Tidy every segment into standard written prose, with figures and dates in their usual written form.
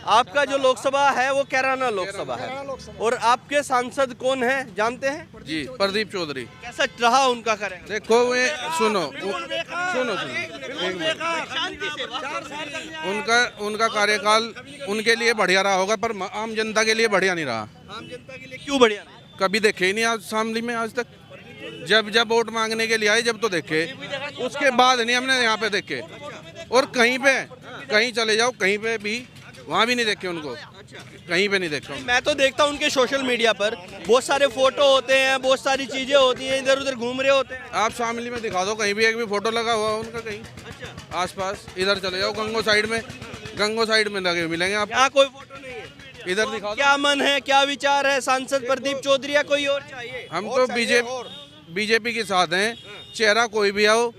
आपका जो लोकसभा है वो कैराना लोकसभा है, और आपके सांसद कौन है जानते हैं? जी, प्रदीप चौधरी। कैसा रहा उनका कार्यकाल? देखो वे सुनो सुनो एक मिनट। उनका कार्यकाल उनके लिए बढ़िया रहा होगा, पर आम जनता के लिए बढ़िया नहीं रहा। आम जनता के लिए क्यों बढ़िया नहीं? कभी देखे ही नहीं आज शामली में आज तक। जब वोट मांगने के लिए आए जब तो देखे, उसके बाद नहीं हमने यहाँ पे देखे। और कहीं चले जाओ, कहीं पे भी वहाँ भी नहीं देखे उनको, कहीं पे नहीं देखा। मैं तो देखता हूँ उनके सोशल मीडिया पर बहुत सारे फोटो होते हैं, बहुत सारी चीजें होती हैं, इधर उधर घूम रहे होते हैं। आप शामली में दिखा दो कहीं भी एक भी फोटो लगा हुआ उनका कहीं आसपास। इधर चले जाओ गंगो साइड में लगे मिलेंगे आप। यहाँ कोई फोटो नहीं है। इधर दिखा दो। क्या मन है, क्या विचार है सांसद प्रदीप चौधरी या कोई और चाहिए? हम तो बीजेपी के साथ हैं। चेहरा कोई भी आओ,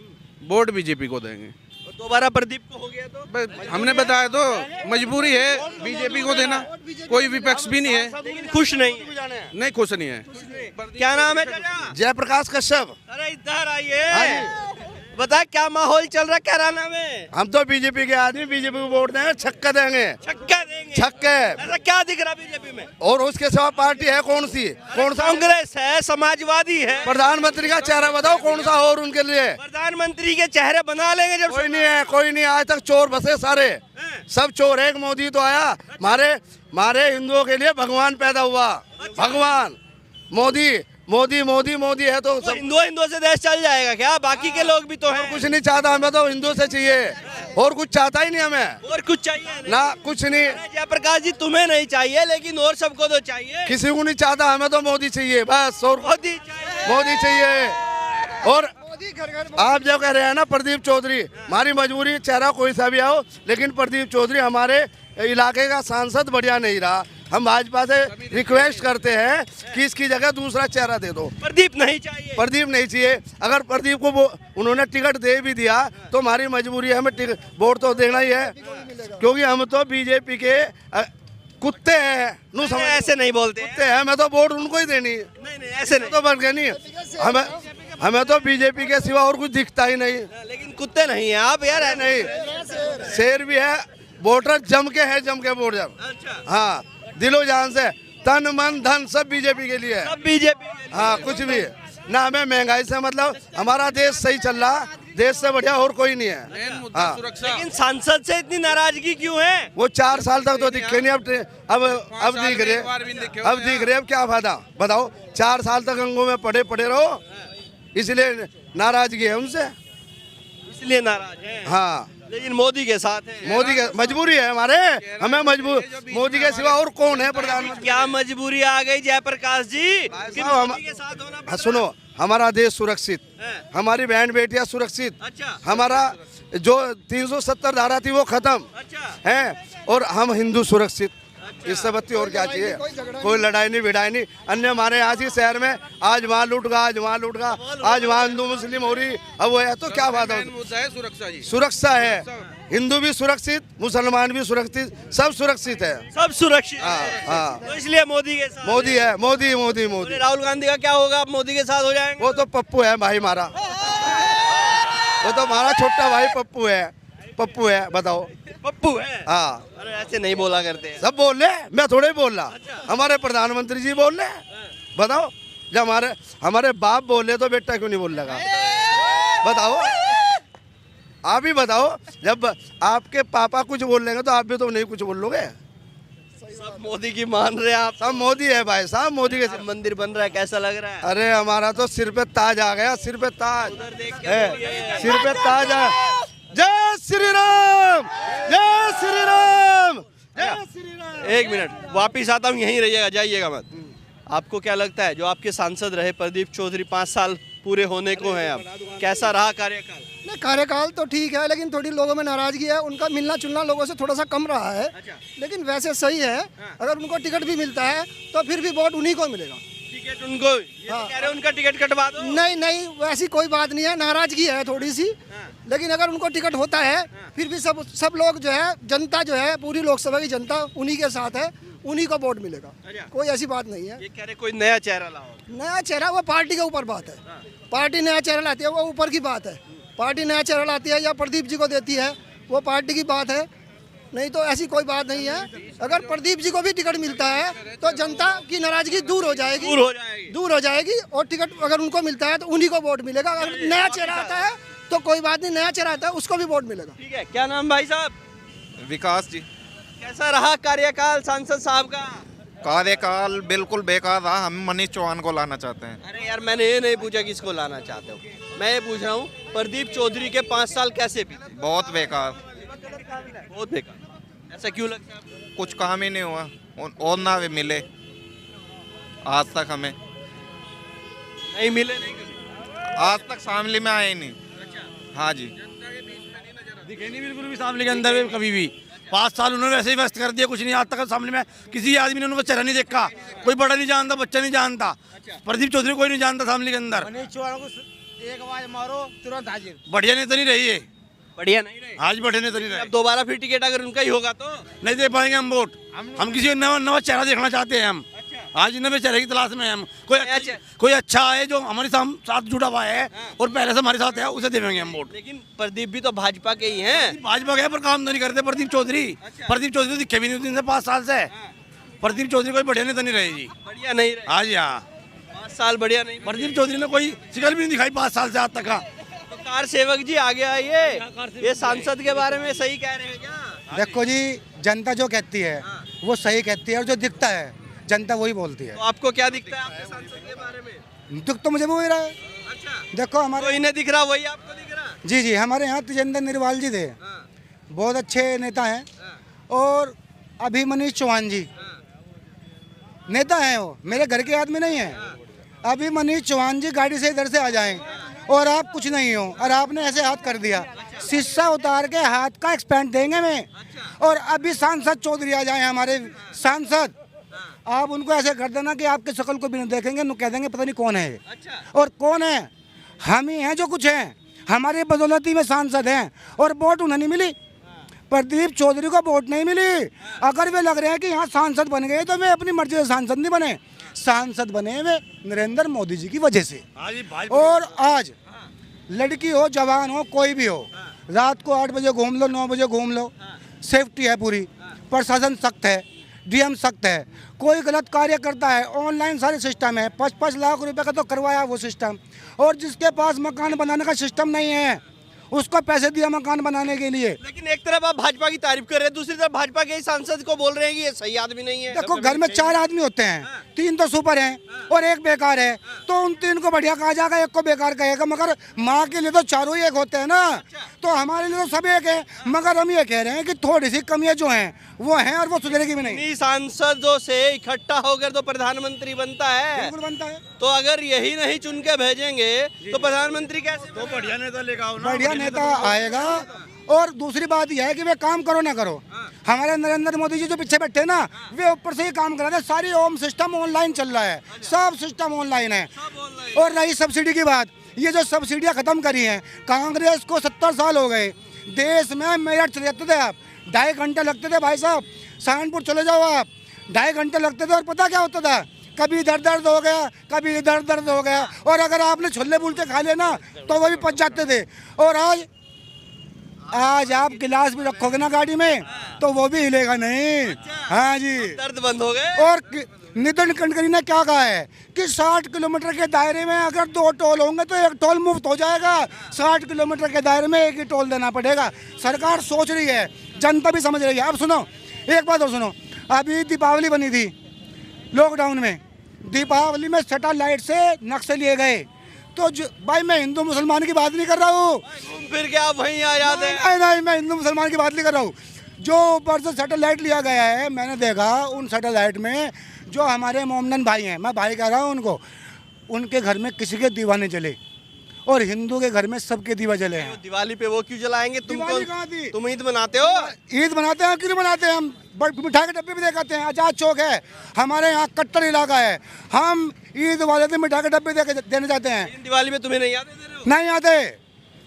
वोट बीजेपी को देंगे। दोबारा प्रदीप को हो गया तो हमने बताया तो मजबूरी है बीजेपी को देना, कोई विपक्ष भी नहीं है। लेकिन खुश नहीं नहीं खुश नहीं है। क्या नाम है चाचा? जयप्रकाश कश्यप। अरे इधर आइए, बता क्या माहौल चल रहा है कैराना में? हम तो बीजेपी के आदमी, बीजेपी को वोट देंगे, छक्का देंगे। छक्का देंगे? छक्के। ऐसा क्या दिख रहा बीजेपी में? और उसके सिवा पार्टी है कौन सा? कांग्रेस है, समाजवादी है। प्रधानमंत्री का चेहरा बताओ कौन सा और उनके लिए? प्रधानमंत्री के चेहरे बना लेंगे जब। कोई नहीं आज तक चोर बसे सारे, सब चोर। एक मोदी तो आया, मारे हिंदुओं के लिए भगवान पैदा हुआ। भगवान मोदी है तो सब। हिंदुओं से देश चल जाएगा क्या? बाकी के लोग भी तो हैं। कुछ नहीं चाहता, हमें तो हिंदू से चाहिए, और कुछ चाहता ही नहीं हमें। और कुछ चाहिए ना कुछ नहीं। जयप्रकाश जी तुम्हें नहीं चाहिए, लेकिन और सबको तो चाहिए। किसी को नहीं चाहता, हमें तो मोदी चाहिए बस। और मोदी चाहिए। और आप जो कह रहे हैं ना प्रदीप चौधरी, हमारी मजबूरी, चेहरा कोई सा भी आओ, लेकिन प्रदीप चौधरी हमारे इलाके का सांसद बढ़िया नहीं रहा। हम भाजपा से रिक्वेस्ट करते हैं कि इसकी जगह दूसरा चेहरा दे दो। प्रदीप नहीं चाहिए। अगर प्रदीप को वो उन्होंने टिकट दे भी दिया तो हमारी मजबूरी है, हमें वोट तो देना ही है, क्योंकि हम तो बीजेपी के कुत्ते हैं। ऐसे नहीं बोलते कुत्ते हैं, हमें तो वोट उनको ही देनी। नहीं ऐसे नहीं तो बन गए नहीं, हमें तो बीजेपी के सिवा और कुछ दिखता ही नहीं। लेकिन कुत्ते नहीं है आप यार। है नहीं, शेर भी है। वोटर जम के वोट जब। अच्छा। हाँ, दिलो जान से, तन मन धन सब बीजेपी के लिए। सब बीजेपी। हाँ, कुछ भी ना हमें महंगाई से मतलब, हमारा देश सही चल रहा, देश से बढ़िया और कोई नहीं है। हाँ। लेकिन सांसद से इतनी नाराजगी क्यों है? वो 4 साल तक तो दिखे नहीं, अब दिख रहे। अब क्या फायदा बताओ? 4 साल तक गंगों में पड़े रहो, इसलिए नाराजगी है उनसे, इसलिए नाराज है। हाँ, लेकिन मोदी के साथ है। मोदी के मजबूरी है हमारे, हमें मोदी के सिवा और कौन है प्रधानमंत्री? क्या मजबूरी आ गई जयप्रकाश जी कि मोदी के साथ होना पड़? सुनो, हमारा देश सुरक्षित, हमारी बहन बेटियां सुरक्षित। अच्छा। हमारा जो 370 धारा थी वो खत्म। अच्छा। है, और हम हिंदू सुरक्षित। इससे बत्ती और क्या चाहिए? कोई लड़ाई नहीं भिड़ाई नहीं। अन्य हमारे यहाँ से शहर में आज वहाँ लूट गा, आज वहाँ हिंदू मुस्लिम हो रही, अब वो है तो क्या बात है? सुरक्षा है, हिंदू भी सुरक्षित, मुसलमान भी सुरक्षित, सब सुरक्षित है। सब सुरक्षित। हाँ। तो इसलिए मोदी के साथ मोदी है। मोदी राहुल गांधी का क्या होगा? आप मोदी के साथ हो जाएंगे? वो तो पप्पू है भाई हमारा, वो तो हमारा छोटा भाई पप्पू है। बताओ, पप्पू है? हाँ। अरे ऐसे नहीं बोला करते हैं। सब बोल रहे, मैं थोड़े बोल रहा। हमारे प्रधानमंत्री जी बोल रहे। बताओ, जब हमारे बाप बोल रहे तो बेटा क्यों नहीं बोल लगा? बताओ, आप ही बताओ। जब आपके पापा कुछ बोल लेंगे तो आप भी तो नहीं कुछ बोल लोगे। सब मोदी की मान रहे हैं आप? सब मोदी है भाई साहब, मोदी के। मंदिर बन रहा है, कैसा लग रहा है? अरे हमारा तो सिर पे ताज आ गया, सिर पे ताज है, सिर पे ताज है। जय श्री राम, जय श्री राम, जय श्री राम। एक मिनट, वापिस आता हूँ, यहीं रहिएगा, जाइएगा मत। आपको क्या लगता है, जो आपके सांसद रहे प्रदीप चौधरी, 5 साल पूरे होने को हैं, अब कैसा रहा कार्यकाल? नहीं, कार्यकाल तो ठीक है, लेकिन थोड़ी लोगों में नाराजगी है। उनका मिलना जुलना लोगों से थोड़ा सा कम रहा है। अच्छा। लेकिन वैसे सही है। अगर उनको टिकट भी मिलता है तो फिर भी वोट उन्हीं को मिलेगा। टिकट उनको, ये तो कह रहे हैं उनका टिकट कटवा दो। नहीं, वैसी कोई बात नहीं है, नाराजगी है थोड़ी सी। लेकिन अगर उनको टिकट होता है फिर भी सब लोग जो है, जनता जो है, पूरी लोकसभा की जनता उन्हीं के साथ है, उन्हीं को वोट मिलेगा। कोई ऐसी बात नहीं है। ये कह रहे कोई नया चेहरा लाओ। नया चेहरा वो पार्टी के ऊपर बात है। पार्टी नया चेहरा लाती है, वो ऊपर की बात है। पार्टी नया चेहरा लाती है या प्रदीप जी को देती है, वो पार्टी की बात है। नहीं तो ऐसी कोई बात नहीं है। अगर प्रदीप जी को भी टिकट मिलता है तो जनता की नाराजगी दूर हो जाएगी, दूर हो जाएगी। और टिकट अगर उनको मिलता है तो उन्हीं को वोट मिलेगा। अगर नया चेहरा आता है तो कोई बात नहीं, नया चेहरा आता है उसको भी वोट मिलेगा। ठीक है, क्या नाम भाई साहब? विकास जी। कैसा रहा कार्यकाल सांसद साहब का? कार्यकाल बिल्कुल बेकार रहा। हम मनीष चौहान को लाना चाहते हैं। अरे यार, मैंने ये नहीं पूछा किसको लाना चाहते हो, मैं ये पूछ रहा हूँ प्रदीप चौधरी के 5 साल कैसे बीते? बहुत बेकार, बहुत बेकार। ऐसा क्यों लगता है आपको? कुछ काम ही नहीं हुआ और ना भी मिले आज तक हमें। नहीं मिले, नहीं कभी? आज तक शामली में आए ही नहीं। हाँ जी, दिखे नहीं बिल्कुल भी शामली के अंदर कभी भी। 5 साल उन्होंने वैसे ही व्यस्त कर दिया, कुछ नहीं आज तक सामने में किसी आदमी ने उनको चेहरा नहीं देखा। कोई बड़ा नहीं जानता, बच्चा नहीं जानता, प्रदीप चौधरी कोई नहीं जानता शामली के अंदर। एक आवाज मारो तुरंत हाजिर। बढ़िया नेता नहीं रही है, बढ़िया नहीं रहे। आज बढ़िया नेता नहीं रहे। अब दोबारा फिर टिकट अगर उनका ही होगा तो नहीं दे पाएंगे हम वोट। हम किसी नवा चेहरा देखना चाहते हैं। हम आज नवे चेहरे की तलाश में हैं। हम कोई अच्छा है जो हमारे साथ जुड़ा हुआ है और पहले से हमारे साथ है, उसे देंगे हम वोट। लेकिन प्रदीप भी तो भाजपा के ही हैं। भाजपा गए पर काम तो नहीं करते प्रदीप चौधरी। प्रदीप चौधरी दिखे भी नहीं उस दिन से 5 साल से। प्रदीप चौधरी कोई बढ़िया नेता नहीं रहे जी। बढ़िया नहीं रहे हाँ जी हाँ, 5 साल बढ़िया नहीं। प्रदीप चौधरी ने कोई शिकल भी नहीं दिखाई 5 साल से आज तक का। तो कार सेवक जी आगे आइए, ये सांसद के बारे में सही कह रहे हैं क्या? देखो जी, जनता जो कहती है वो सही कहती है और जो दिखता है जनता वही बोलती है। तो आपको क्या दिखता है आपके सांसद के बारे में? दुख तो मुझे वो ही रहा है। अच्छा, देखो हमारे कोई नहीं दिख रहा, वही आपको दिख रहा? जी जी, हमारे यहाँ तेजेंद्र निर्वाल जी थे, बहुत अच्छे नेता हैं। और अभी मनीष चौहान जी नेता हैं, वो मेरे घर के आदमी नहीं है। अभी मनीष चौहान जी गाड़ी से इधर से आ जाएं और आप कुछ नहीं हो और आपने ऐसे हाथ कर दिया, शीशा उतार के हाथ का एक्सपेंड देंगे मैं। और अभी सांसद चौधरी आ जाए, हमारे सांसद, आप उनको ऐसे कर देना कि आपके शक्ल को भी नहीं देखेंगे, कह देंगे पता नहीं कौन है। और कौन है? हम ही हैं जो कुछ हैं, हमारे बदौलती में सांसद हैं। और वोट उन्हें नहीं मिली, प्रदीप चौधरी को वोट नहीं मिली। अगर वे लग रहे हैं कि यहाँ सांसद बन गए तो वे अपनी मर्जी से सांसद नहीं बने, सांसद बने वे नरेंद्र मोदी जी की वजह से। और आज लड़की हो जवान हो कोई भी हो, रात को 8 बजे घूम लो, 9 बजे घूम लो, सेफ्टी है पूरी, प्रशासन सख्त है, डीएम सख्त है। कोई गलत कार्य करता है, ऑनलाइन सारे सिस्टम है। 5-5 लाख रुपए का तो करवाया वो सिस्टम। और जिसके पास मकान बनाने का सिस्टम नहीं है उसको पैसे दिया मकान बनाने के लिए। लेकिन एक तरफ आप भाजपा की तारीफ कर रहे हैं, दूसरी तरफ भाजपा के ही सांसद को बोल रहे हैं कि ये सही आदमी नहीं है। देखो, घर में 4 आदमी होते हैं, 3 तो सुपर हैं और 1 बेकार है, तो उन 3 को बढ़िया कहा जाएगा, 1 को बेकार कहेगा। मगर माँ के लिए तो चारों ही एक होते हैं ना, तो हमारे लिए तो सब एक है। मगर हम ये कह रहे हैं कि थोड़ी सी कमियां जो हैं वो हैं और वो सुधरेगी भी नहीं। इन्हीं सांसदों से इकट्ठा होकर तो प्रधानमंत्री बनता है। बिल्कुल बनता है। तो अगर यही नहीं चुन के भेजेंगे तो प्रधानमंत्री कैसे? तो बढ़िया नेता लेकर आओ ना, बढ़िया नेता आएगा। और दूसरी बात यह है कि वे काम करो ना करो, हमारे नरेंद्र मोदी जी जो पीछे बैठे हैं ना, वे ऊपर से ही काम करा रहे हैं। सारी होम सिस्टम ऑनलाइन चल रहा है, सब सिस्टम ऑनलाइन है। और रही सब्सिडी की बात, ये जो सब्सिडियां खत्म करी हैं कांग्रेस को, 70 साल हो गए। देश में मेरठ चले जाते थे आप, 2.5 घंटे लगते थे भाई साहब। सहारनपुर चले जाओ आप, 2.5 घंटे लगते थे। और पता क्या होता था, कभी इधर दर्द हो गया, कभी इधर दर्द हो गया। और अगर आपने छोले बुलते खा लेना तो वो भी पच जाते थे। और आज आप गिलास भी रखोगे ना गाड़ी में तो वो भी हिलेगा नहीं। हाँ जी, दर्द बंद हो गए। और नितिन गडकरी ने क्या कहा है कि 60 किलोमीटर के दायरे में अगर 2 टोल होंगे तो 1 टोल मुफ्त हो जाएगा। 60 किलोमीटर के दायरे में 1 ही टोल देना पड़ेगा। सरकार सोच रही है, जनता भी समझ रही है। अब सुनो, एक बात और सुनो, अभी दीपावली बनी थी लॉकडाउन में, दीपावली में सैटेलाइट से नक्शे लिए गए। तो भाई मैं हिंदू मुसलमान की बात नहीं कर रहा हूँ, फिर क्या आप वहीं आ जाते हैं? नहीं, मैं हिंदू मुसलमान की बात नहीं कर रहा हूँ। जो ऊपर से सैटेलाइट लिया गया है, मैंने देखा उन सैटेलाइट में जो हमारे मोमडन भाई हैं, मैं भाई कह रहा हूँ उनको, उनके घर में किसी के दीवा नहीं जले और हिंदू के घर में सबके दीवा जले हैं। दिवाली पे वो क्यों जलाएंगे? दिवाली कहाँ थी? तुम ईद मनाते हो? ईद मनाते हैं, क्यों मनाते हैं? हम मिठाई के डब्बे भी देखाते हैं। आजाद चौक है, हमारे यहाँ कट्टर इलाका है, हम ईद वाले दिन मिठाई के डब्बे देने जाते हैं। दिवाली में तुम्हें नहीं आते?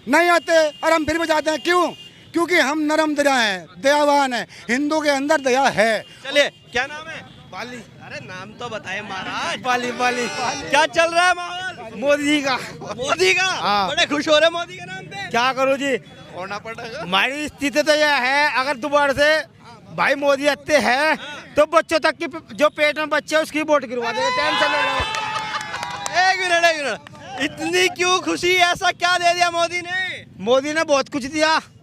नहीं आते और हम फिर भी जाते हैं। क्यों? क्योंकि हम नरम दिल हैं, दयावान है, हिंदू के अंदर दया है। चलिए, क्या नाम है? बाली। अरे नाम तो बताए महाराज। बाली। क्या चल रहा है माहौल? मोदी जी का। मोदी का? हाँ। बड़े खुश हो रहे मोदी के नाम पे। क्या करूँ जी, होना पड़ेगा। हमारी स्थिति तो यह है, अगर दोबारा से भाई मोदी अच्छे है तो बच्चों तक की जो पेट में बच्चे हैं उसकी वोट गिरवा देगा, टेंशन ले लो। एक मिनट, इतनी क्यों खुशी, ऐसा क्या दे दिया मोदी ने? मोदी ने बहुत कुछ दिया,